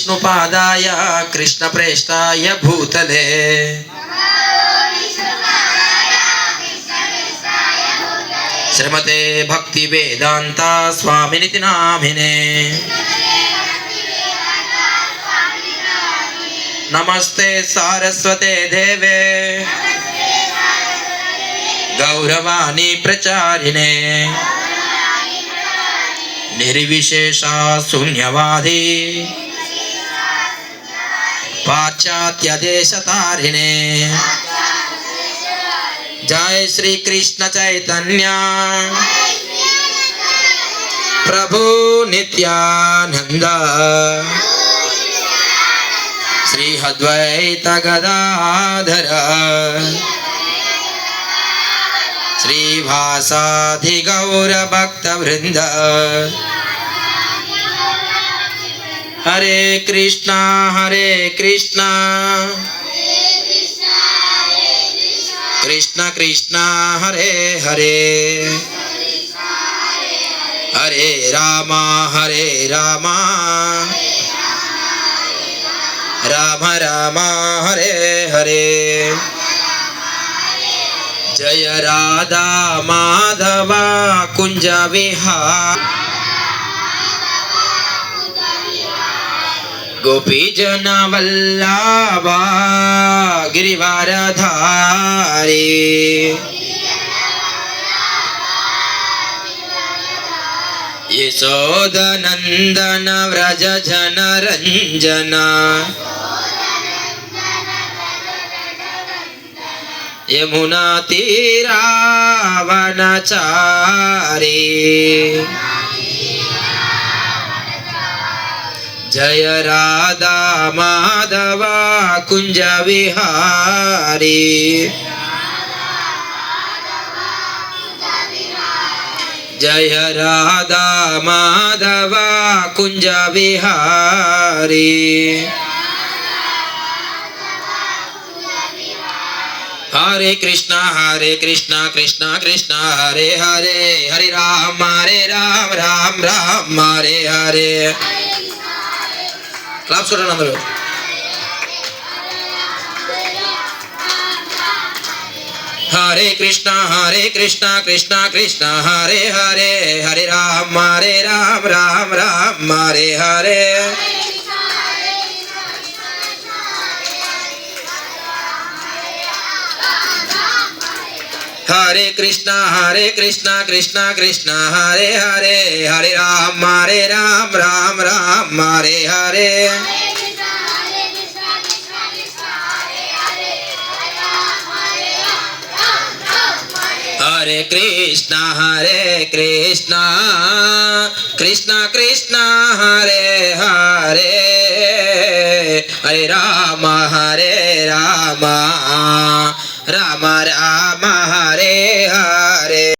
विष्णुपादाय कृष्णप्रेष्ठाय भूतले श्रीमते भक्ति वेदांता स्वामिनिति नामिने नमस्ते सारस्वते देवे गौरवाणी प्रचारिणे निर्विशेषा शून्यवादी पाश्चात्य देशतारिणे जय श्री कृष्ण चैतन्य प्रभु नित्यानंद श्री अद्वैत गदाधर श्रीवासादि गौर भक्त वृंद हरे कृष्णा कृष्ण कृष्ण हरे हरे हरे राम राम राम हरे हरे जय राधा माधव कुंज विहार गोपी जन वल्लभा गिरिवारधारी यशोदनंदन व्रज जन रंजन यमुना तीरावनचारी जय राधा माधव कुंज विहारी जय राधा माधव कुंज विहारी हरे कृष्णा कृष्णा कृष्णा हरे हरे हरे राम राम राम हरे हरे क्लाप्स करो ना हरे कृष्णा कृष्णा कृष्णा हरे हरे हरे राम राम राम हरे हरे हरे कृष्णा कृष्णा कृष्णा हरे हरे हरे राम राम राम हरे हरे हरे कृष्णा कृष्णा कृष्णा हरे हरे हरे राम राम राम राम हरे हरे